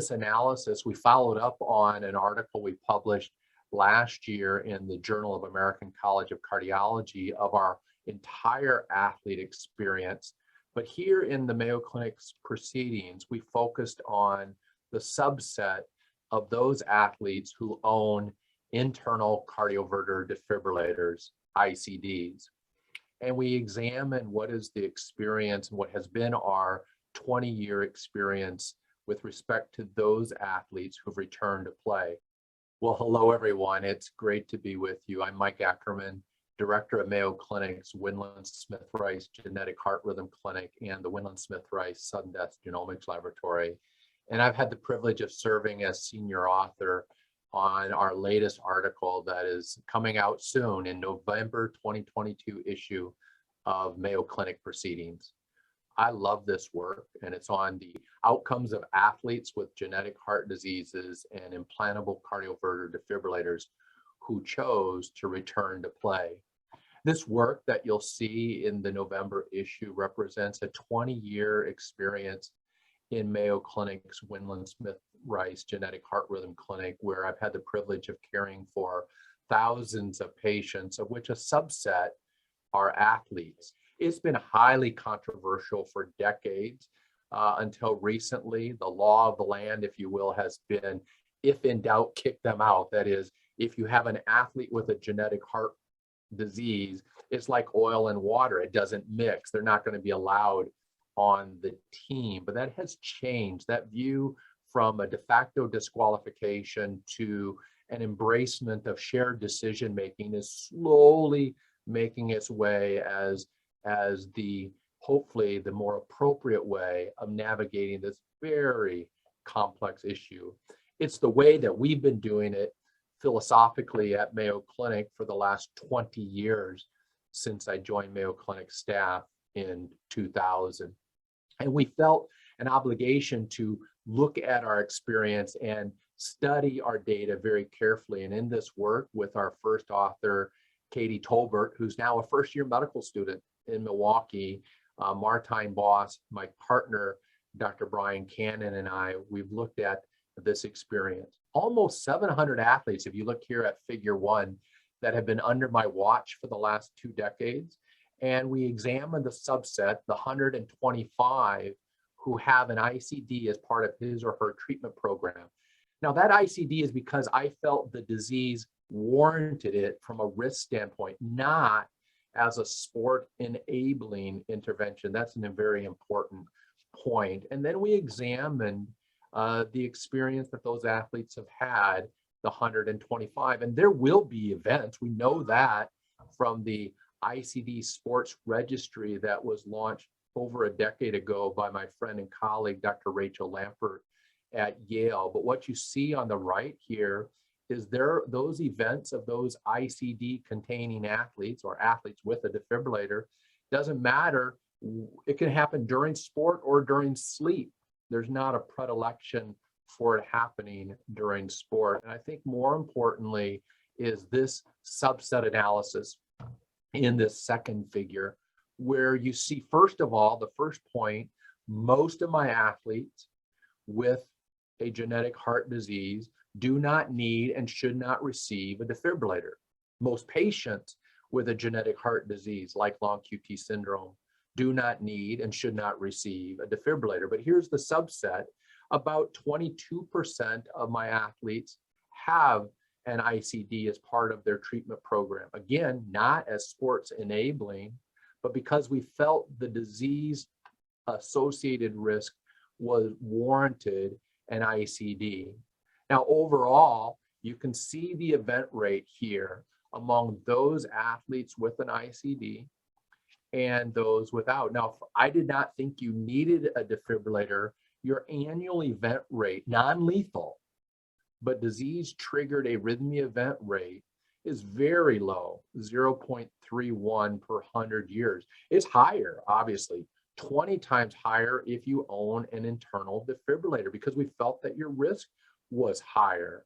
this analysis, we followed up on an article we published last year in the Journal of American College of Cardiology of our entire athlete experience. But here in the Mayo Clinic's proceedings, we focused on the subset of those athletes who own internal cardioverter defibrillators, ICDs. And we examined what is the experience and what has been our 20-year experience with respect to those athletes who've returned to play. Well, hello, everyone. It's great to be with you. I'm Mike Ackerman, Director of Mayo Clinic's Windland-Smith-Rice Genetic Heart Rhythm Clinic and the Windland-Smith-Rice Sudden Death Genomics Laboratory. And I've had the privilege of serving as senior author on our latest article that is coming out soon in November 2022 issue of Mayo Clinic Proceedings. I love this work, and it's on the outcomes of athletes with genetic heart diseases and implantable cardioverter defibrillators who chose to return to play. This work that you'll see in the November issue represents a 20-year experience in Mayo Clinic's Windland-Smith-Rice Genetic Heart Rhythm Clinic, where I've had the privilege of caring for thousands of patients, of which a subset are athletes. It's been highly controversial for decades until recently. The law of the land, if you will, has been, if in doubt, kick them out. That is, if you have an athlete with a genetic heart disease, it's like oil and water. It doesn't mix. They're not going to be allowed on the team. But that has changed. That view from a de facto disqualification to an embracement of shared decision making is slowly making its way as the hopefully the more appropriate way of navigating this very complex issue. It's the way that we've been doing it philosophically at Mayo Clinic for the last 20 years since I joined Mayo Clinic staff in 2000. And we felt an obligation to look at our experience and study our data very carefully. And in this work with our first author, Katie Tolbert, who's now a first-year medical student in Milwaukee, Martine Boss, my partner, Dr. Brian Cannon, and I, we've looked at this experience. Almost 700 athletes, if you look here at figure 1, that have been under my watch for the last 2 decades. And we examined the subset, the 125 who have an ICD as part of his or her treatment program. Now, that ICD is because I felt the disease warranted it from a risk standpoint, not as a sport enabling intervention. That's a very important point. And then we examined the experience that those athletes have had, the 125. And there will be events. We know that from the ICD sports registry that was launched over a decade ago by my friend and colleague, Dr. Rachel Lampert at Yale. But what you see on the right here is those events of those ICD containing athletes or athletes with a defibrillator. Doesn't matter. It can happen during sport or during sleep. There's not a predilection for it happening during sport. And I think more importantly is this subset analysis in this second figure, where you see, first of all, the first point, most of my athletes with a genetic heart disease do not need and should not receive a defibrillator. Most patients with a genetic heart disease, like long QT syndrome, do not need and should not receive a defibrillator. But here's the subset. About 22% of my athletes have an ICD as part of their treatment program. Again, not as sports enabling, but because we felt the disease associated risk was warranted an ICD. Now, overall, you can see the event rate here among those athletes with an ICD and those without. Now, if I did not think you needed a defibrillator, your annual event rate, non-lethal, but disease-triggered arrhythmia event rate is very low, 0.31 per 100 years. It's higher, obviously, 20 times higher if you own an internal defibrillator, because we felt that your risk was higher.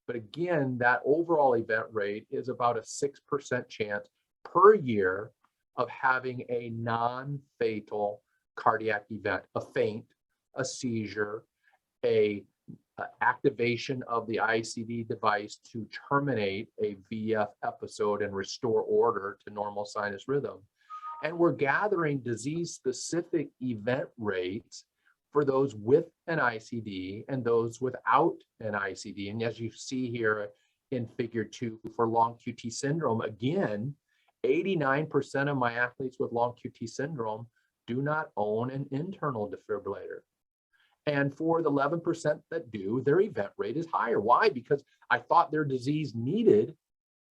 But again, that overall event rate is about a 6% chance per year of having a non-fatal cardiac event, a faint, a seizure, a activation of the ICD device to terminate a VF episode and restore order to normal sinus rhythm. And we're gathering disease-specific event rates for those with an ICD and those without an ICD. And as you see here in figure 2 for long QT syndrome, again, 89% of my athletes with long QT syndrome do not own an internal defibrillator. And for the 11% that do, their event rate is higher. Why? Because I thought their disease needed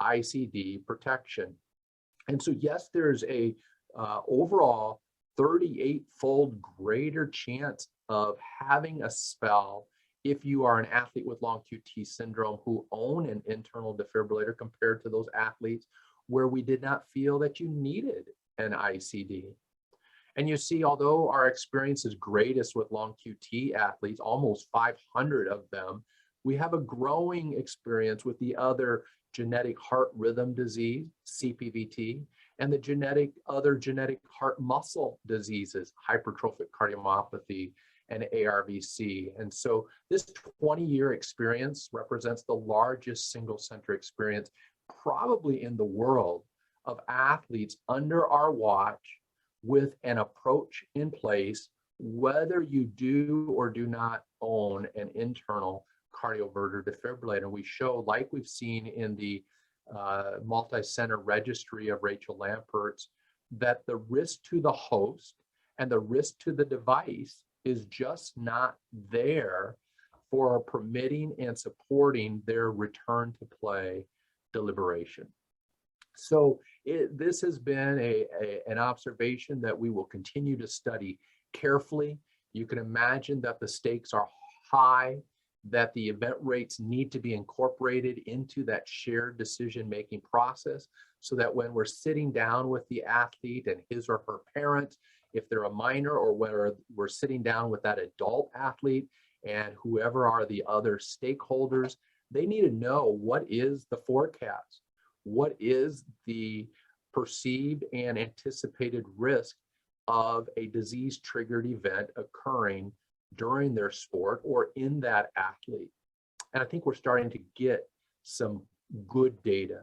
ICD protection. And so yes, there's a overall 38-fold greater chance of having a spell if you are an athlete with long QT syndrome who own an internal defibrillator compared to those athletes where we did not feel that you needed an ICD. And you see, although our experience is greatest with long QT athletes, almost 500 of them, we have a growing experience with the other genetic heart rhythm disease, CPVT, and the other genetic heart muscle diseases, hypertrophic cardiomyopathy and ARVC. And so this 20-year experience represents the largest single center experience probably in the world of athletes under our watch with an approach in place, whether you do or do not own an internal cardioverter defibrillator. We show, like we've seen in the multi-center registry of Rachel Lampert's, that the risk to the host and the risk to the device is just not there for permitting and supporting their return to play deliberation. So this has been an observation that we will continue to study carefully. You can imagine that the stakes are high, that the event rates need to be incorporated into that shared decision-making process so that when we're sitting down with the athlete and his or her parents, if they're a minor, or whether we're sitting down with that adult athlete and whoever are the other stakeholders, they need to know what is the forecast. What is the perceived and anticipated risk of a disease-triggered event occurring during their sport or in that athlete? And I think we're starting to get some good data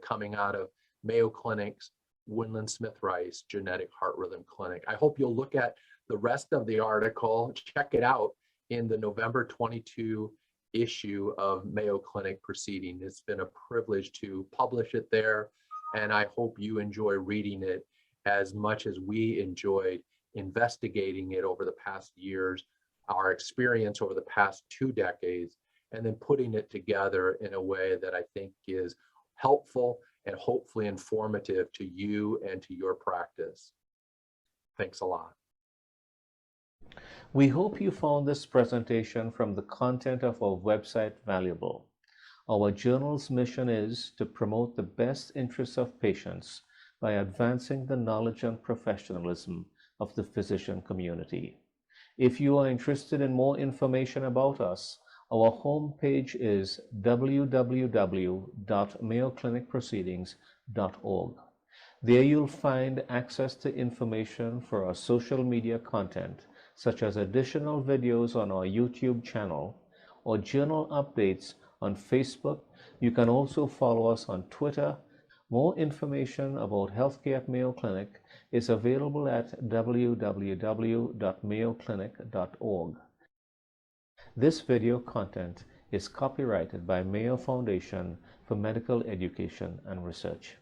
coming out of Mayo Clinic's Winland Smith Rice Genetic Heart Rhythm Clinic. I hope you'll look at the rest of the article, check it out in the November 22 issue of Mayo Clinic Proceedings. It's been a privilege to publish it there, and I hope you enjoy reading it as much as we enjoyed investigating it over the past years, our experience over the past 2 decades, and then putting it together in a way that I think is helpful and hopefully informative to you and to your practice. Thanks a lot. We hope you found this presentation from the content of our website valuable. Our journal's mission is to promote the best interests of patients by advancing the knowledge and professionalism of the physician community. If you are interested in more information about us, our homepage is www.mayoclinicproceedings.org. There you'll find access to information for our social media content, such as additional videos on our YouTube channel or journal updates on Facebook. You can also follow us on Twitter. More information about healthcare at Mayo Clinic is available at www.mayoclinic.org. This video content is copyrighted by Mayo Foundation for Medical Education and Research.